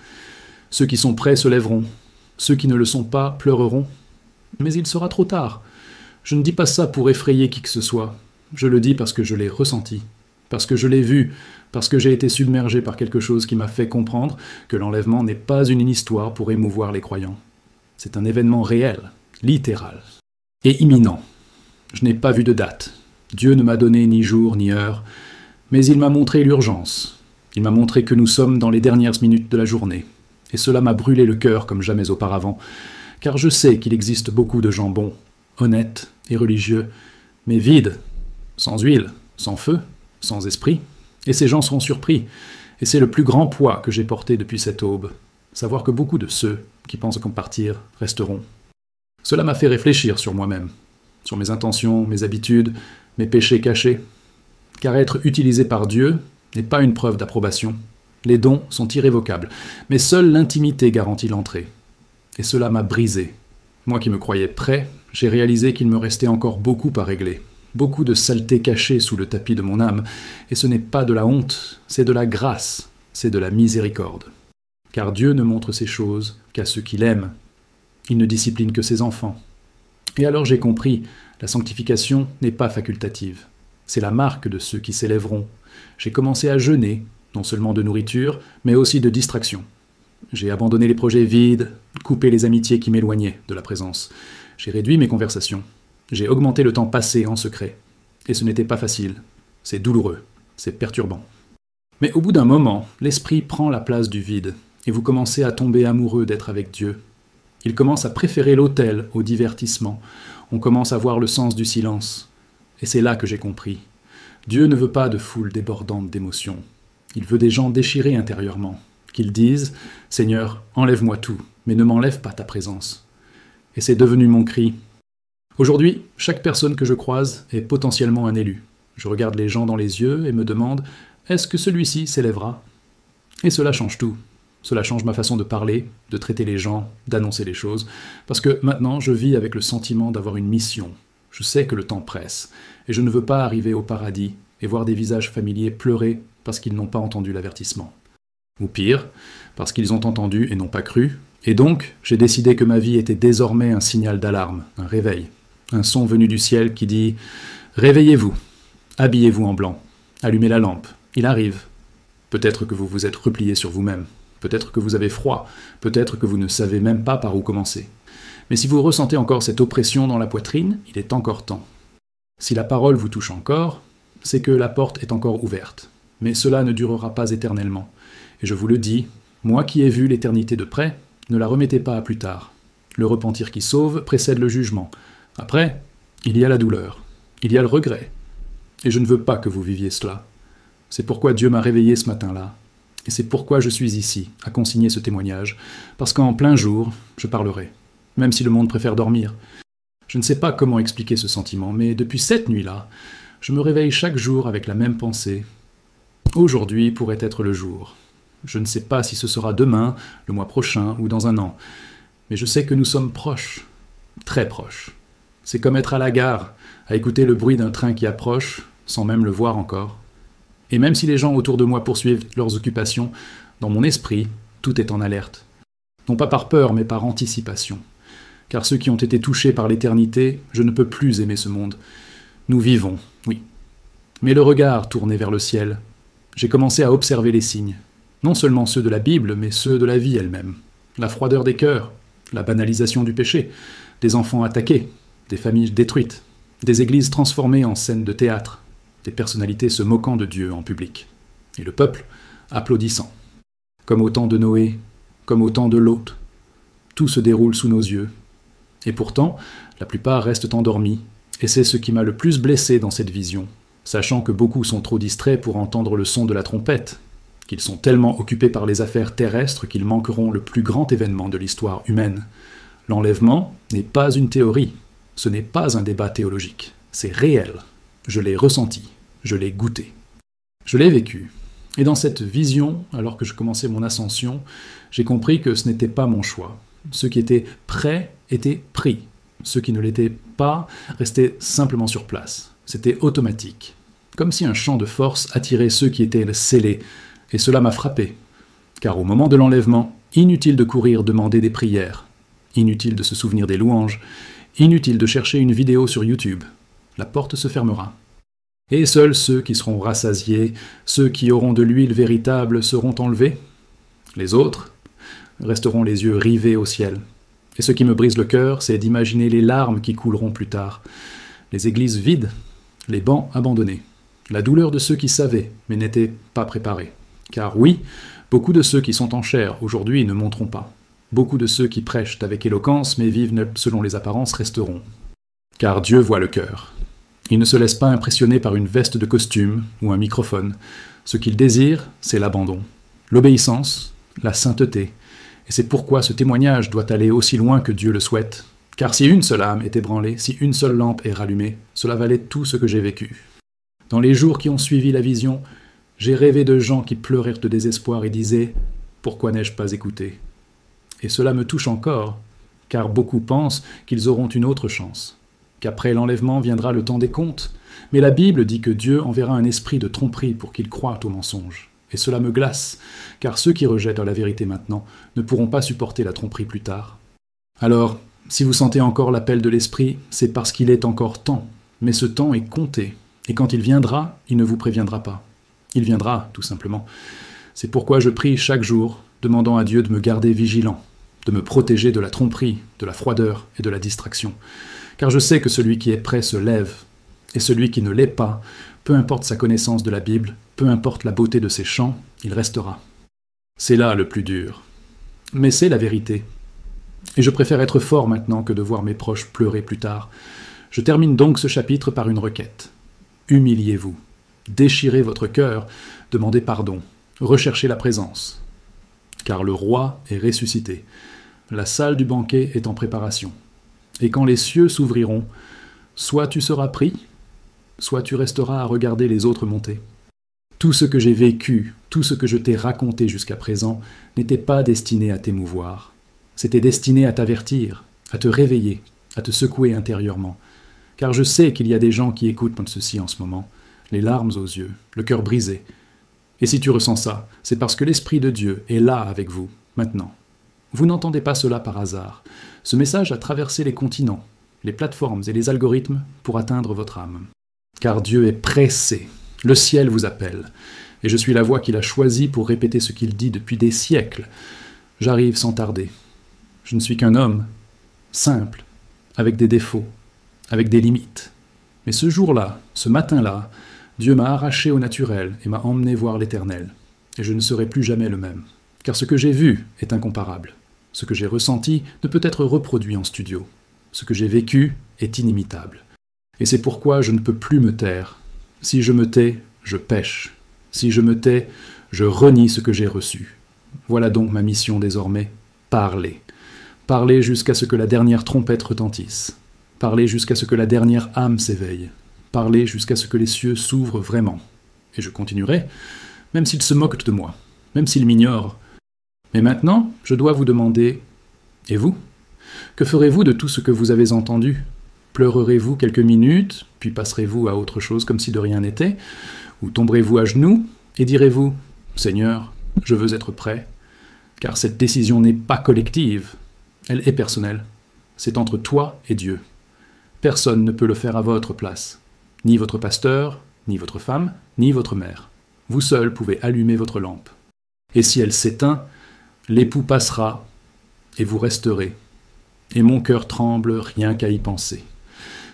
Ceux qui sont prêts se lèveront. Ceux qui ne le sont pas pleureront. Mais il sera trop tard. Je ne dis pas ça pour effrayer qui que ce soit. Je le dis parce que je l'ai ressenti, parce que je l'ai vu, parce que j'ai été submergé par quelque chose qui m'a fait comprendre que l'enlèvement n'est pas une histoire pour émouvoir les croyants. C'est un événement réel, littéral, et imminent. Je n'ai pas vu de date. Dieu ne m'a donné ni jour ni heure, mais il m'a montré l'urgence. Il m'a montré que nous sommes dans les dernières minutes de la journée. Et cela m'a brûlé le cœur comme jamais auparavant, car je sais qu'il existe beaucoup de gens bons, honnêtes et religieux, mais vides, sans huile, sans feu, sans esprit. Et ces gens seront surpris. Et c'est le plus grand poids que j'ai porté depuis cette aube. Savoir que beaucoup de ceux qui pensent qu'en partir resteront. Cela m'a fait réfléchir sur moi-même, sur mes intentions, mes habitudes, mes péchés cachés. Car être utilisé par Dieu n'est pas une preuve d'approbation. Les dons sont irrévocables, mais seule l'intimité garantit l'entrée. Et cela m'a brisé. Moi qui me croyais prêt, j'ai réalisé qu'il me restait encore beaucoup à régler. Beaucoup de saleté cachée sous le tapis de mon âme, et ce n'est pas de la honte, c'est de la grâce, c'est de la miséricorde. Car Dieu ne montre ces choses qu'à ceux qu'il aime. Il ne discipline que ses enfants. Et alors j'ai compris, la sanctification n'est pas facultative. C'est la marque de ceux qui s'élèveront. J'ai commencé à jeûner, non seulement de nourriture, mais aussi de distraction. J'ai abandonné les projets vides, coupé les amitiés qui m'éloignaient de la présence. J'ai réduit mes conversations. J'ai augmenté le temps passé en secret. Et ce n'était pas facile. C'est douloureux. C'est perturbant. Mais au bout d'un moment, l'esprit prend la place du vide, et vous commencez à tomber amoureux d'être avec Dieu. Il commence à préférer l'autel au divertissement. On commence à voir le sens du silence. Et c'est là que j'ai compris. Dieu ne veut pas de foule débordante d'émotions. Il veut des gens déchirés intérieurement, qu'ils disent « Seigneur, enlève-moi tout, mais ne m'enlève pas ta présence. » Et c'est devenu mon cri. Aujourd'hui, chaque personne que je croise est potentiellement un élu. Je regarde les gens dans les yeux et me demande « Est-ce que celui-ci s'élèvera ?» Et cela change tout. Cela change ma façon de parler, de traiter les gens, d'annoncer les choses, parce que maintenant je vis avec le sentiment d'avoir une mission. Je sais que le temps presse, et je ne veux pas arriver au paradis et voir des visages familiers pleurer parce qu'ils n'ont pas entendu l'avertissement. Ou pire, parce qu'ils ont entendu et n'ont pas cru, et donc j'ai décidé que ma vie était désormais un signal d'alarme, un réveil, un son venu du ciel qui dit « Réveillez-vous, habillez-vous en blanc, allumez la lampe, il arrive ». Peut-être que vous vous êtes replié sur vous-même. Peut-être que vous avez froid, peut-être que vous ne savez même pas par où commencer. Mais si vous ressentez encore cette oppression dans la poitrine, il est encore temps. Si la parole vous touche encore, c'est que la porte est encore ouverte. Mais cela ne durera pas éternellement. Et je vous le dis, moi qui ai vu l'éternité de près, ne la remettez pas à plus tard. Le repentir qui sauve précède le jugement. Après, il y a la douleur, il y a le regret. Et je ne veux pas que vous viviez cela. C'est pourquoi Dieu m'a réveillé ce matin-là. Et c'est pourquoi je suis ici, à consigner ce témoignage, parce qu'en plein jour, je parlerai, même si le monde préfère dormir. Je ne sais pas comment expliquer ce sentiment, mais depuis cette nuit-là, je me réveille chaque jour avec la même pensée. Aujourd'hui pourrait être le jour. Je ne sais pas si ce sera demain, le mois prochain ou dans un an, mais je sais que nous sommes proches, très proches. C'est comme être à la gare, à écouter le bruit d'un train qui approche, sans même le voir encore. Et même si les gens autour de moi poursuivent leurs occupations, dans mon esprit, tout est en alerte. Non pas par peur, mais par anticipation. Car ceux qui ont été touchés par l'éternité, je ne peux plus aimer ce monde. Nous vivons, oui. Mais le regard tourné vers le ciel, j'ai commencé à observer les signes. Non seulement ceux de la Bible, mais ceux de la vie elle-même. La froideur des cœurs, la banalisation du péché, des enfants attaqués, des familles détruites, des églises transformées en scènes de théâtre, des personnalités se moquant de Dieu en public, et le peuple applaudissant. Comme au temps de Noé, comme au temps de Lot, tout se déroule sous nos yeux. Et pourtant, la plupart restent endormis, et c'est ce qui m'a le plus blessé dans cette vision, sachant que beaucoup sont trop distraits pour entendre le son de la trompette, qu'ils sont tellement occupés par les affaires terrestres qu'ils manqueront le plus grand événement de l'histoire humaine. L'enlèvement n'est pas une théorie, ce n'est pas un débat théologique, c'est réel. Je l'ai ressenti, je l'ai goûté. Je l'ai vécu. Et dans cette vision, alors que je commençais mon ascension, j'ai compris que ce n'était pas mon choix. Ceux qui étaient prêts étaient pris. Ceux qui ne l'étaient pas restaient simplement sur place. C'était automatique. Comme si un champ de force attirait ceux qui étaient scellés. Et cela m'a frappé. Car au moment de l'enlèvement, inutile de courir demander des prières. Inutile de se souvenir des louanges. Inutile de chercher une vidéo sur YouTube. La porte se fermera. Et seuls ceux qui seront rassasiés, ceux qui auront de l'huile véritable seront enlevés. Les autres resteront les yeux rivés au ciel. Et ce qui me brise le cœur, c'est d'imaginer les larmes qui couleront plus tard. Les églises vides, les bancs abandonnés. La douleur de ceux qui savaient, mais n'étaient pas préparés. Car oui, beaucoup de ceux qui sont en chair aujourd'hui ne monteront pas. Beaucoup de ceux qui prêchent avec éloquence, mais vivent selon les apparences, resteront. Car Dieu voit le cœur. Il ne se laisse pas impressionner par une veste de costume ou un microphone. Ce qu'il désire, c'est l'abandon, l'obéissance, la sainteté. Et c'est pourquoi ce témoignage doit aller aussi loin que Dieu le souhaite. Car si une seule âme est ébranlée, si une seule lampe est rallumée, cela valait tout ce que j'ai vécu. Dans les jours qui ont suivi la vision, j'ai rêvé de gens qui pleurèrent de désespoir et disaient « Pourquoi n'ai-je pas écouté ?» Et cela me touche encore, car beaucoup pensent qu'ils auront une autre chance. Qu'après l'enlèvement viendra le temps des comptes. Mais la Bible dit que Dieu enverra un esprit de tromperie pour qu'ils croient au mensonge. Et cela me glace, car ceux qui rejettent la vérité maintenant ne pourront pas supporter la tromperie plus tard. Alors, si vous sentez encore l'appel de l'esprit, c'est parce qu'il est encore temps. Mais ce temps est compté, et quand il viendra, il ne vous préviendra pas. Il viendra, tout simplement. C'est pourquoi je prie chaque jour, demandant à Dieu de me garder vigilant, de me protéger de la tromperie, de la froideur et de la distraction. Car je sais que celui qui est prêt se lève, et celui qui ne l'est pas, peu importe sa connaissance de la Bible, peu importe la beauté de ses chants, il restera. C'est là le plus dur. Mais c'est la vérité. Et je préfère être fort maintenant que de voir mes proches pleurer plus tard. Je termine donc ce chapitre par une requête. Humiliez-vous, déchirez votre cœur, demandez pardon, recherchez la présence. Car le roi est ressuscité. La salle du banquet est en préparation. Et quand les cieux s'ouvriront, soit tu seras pris, soit tu resteras à regarder les autres monter. Tout ce que j'ai vécu, tout ce que je t'ai raconté jusqu'à présent, n'était pas destiné à t'émouvoir. C'était destiné à t'avertir, à te réveiller, à te secouer intérieurement. Car je sais qu'il y a des gens qui écoutent comme ceci en ce moment, les larmes aux yeux, le cœur brisé. Et si tu ressens ça, c'est parce que l'Esprit de Dieu est là avec vous, maintenant. Vous n'entendez pas cela par hasard. Ce message a traversé les continents, les plateformes et les algorithmes pour atteindre votre âme. Car Dieu est pressé. Le ciel vous appelle. Et je suis la voix qu'il a choisie pour répéter ce qu'il dit depuis des siècles. J'arrive sans tarder. Je ne suis qu'un homme, simple, avec des défauts, avec des limites. Mais ce jour-là, ce matin-là, Dieu m'a arraché au naturel et m'a emmené voir l'Éternel. Et je ne serai plus jamais le même. Car ce que j'ai vu est incomparable. Ce que j'ai ressenti ne peut être reproduit en studio. Ce que j'ai vécu est inimitable. Et c'est pourquoi je ne peux plus me taire. Si je me tais, je pêche. Si je me tais, je renie ce que j'ai reçu. Voilà donc ma mission désormais, parler. Parler jusqu'à ce que la dernière trompette retentisse. Parler jusqu'à ce que la dernière âme s'éveille. Parler jusqu'à ce que les cieux s'ouvrent vraiment. Et je continuerai, même s'ils se moquent de moi, même s'ils m'ignorent. Mais maintenant, je dois vous demander, et vous? Que ferez-vous de tout ce que vous avez entendu? Pleurerez-vous quelques minutes, puis passerez-vous à autre chose comme si de rien n'était? Ou tomberez-vous à genoux et direz-vous, Seigneur, je veux être prêt? Car cette décision n'est pas collective, elle est personnelle. C'est entre toi et Dieu. Personne ne peut le faire à votre place. Ni votre pasteur, ni votre femme, ni votre mère. Vous seul pouvez allumer votre lampe. Et si elle s'éteint, l'époux passera, et vous resterez. Et mon cœur tremble rien qu'à y penser.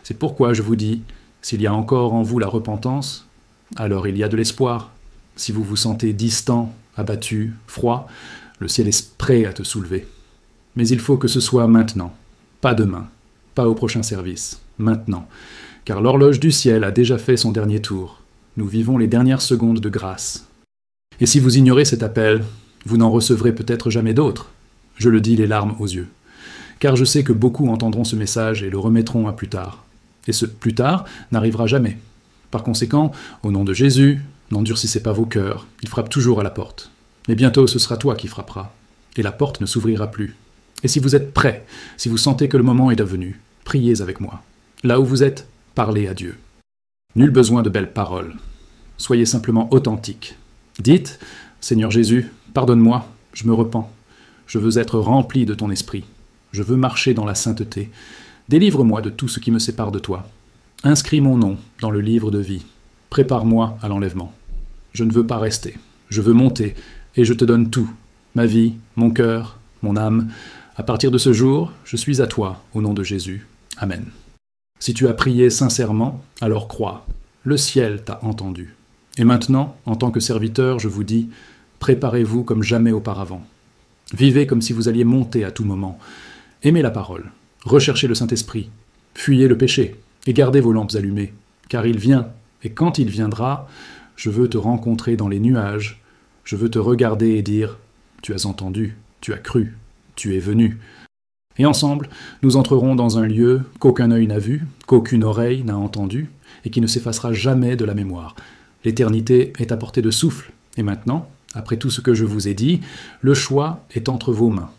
C'est pourquoi je vous dis, s'il y a encore en vous la repentance, alors il y a de l'espoir. Si vous vous sentez distant, abattu, froid, le ciel est prêt à te soulever. Mais il faut que ce soit maintenant, pas demain, pas au prochain service, maintenant, car l'horloge du ciel a déjà fait son dernier tour. Nous vivons les dernières secondes de grâce. Et si vous ignorez cet appel, vous n'en recevrez peut-être jamais d'autres. Je le dis les larmes aux yeux. Car je sais que beaucoup entendront ce message et le remettront à plus tard. Et ce plus tard n'arrivera jamais. Par conséquent, au nom de Jésus, n'endurcissez pas vos cœurs, il frappe toujours à la porte. Mais bientôt ce sera toi qui frapperas, et la porte ne s'ouvrira plus. Et si vous êtes prêts, si vous sentez que le moment est venu, priez avec moi. Là où vous êtes, parlez à Dieu. Nul besoin de belles paroles. Soyez simplement authentiques. Dites, Seigneur Jésus, pardonne-moi, je me repens. Je veux être rempli de ton esprit. Je veux marcher dans la sainteté. Délivre-moi de tout ce qui me sépare de toi. Inscris mon nom dans le livre de vie. Prépare-moi à l'enlèvement. Je ne veux pas rester. Je veux monter, et je te donne tout. Ma vie, mon cœur, mon âme. À partir de ce jour, je suis à toi, au nom de Jésus. Amen. Si tu as prié sincèrement, alors crois. Le ciel t'a entendu. Et maintenant, en tant que serviteur, je vous dis, préparez-vous comme jamais auparavant. Vivez comme si vous alliez monter à tout moment. Aimez la parole. Recherchez le Saint-Esprit. Fuyez le péché. Et gardez vos lampes allumées. Car il vient, et quand il viendra, je veux te rencontrer dans les nuages. Je veux te regarder et dire, tu as entendu, tu as cru, tu es venu. Et ensemble, nous entrerons dans un lieu qu'aucun œil n'a vu, qu'aucune oreille n'a entendu, et qui ne s'effacera jamais de la mémoire. L'éternité est à portée de souffle, et maintenant, après tout ce que je vous ai dit, le choix est entre vos mains.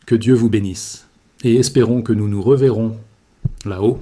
Que Dieu vous bénisse, et espérons que nous nous reverrons là-haut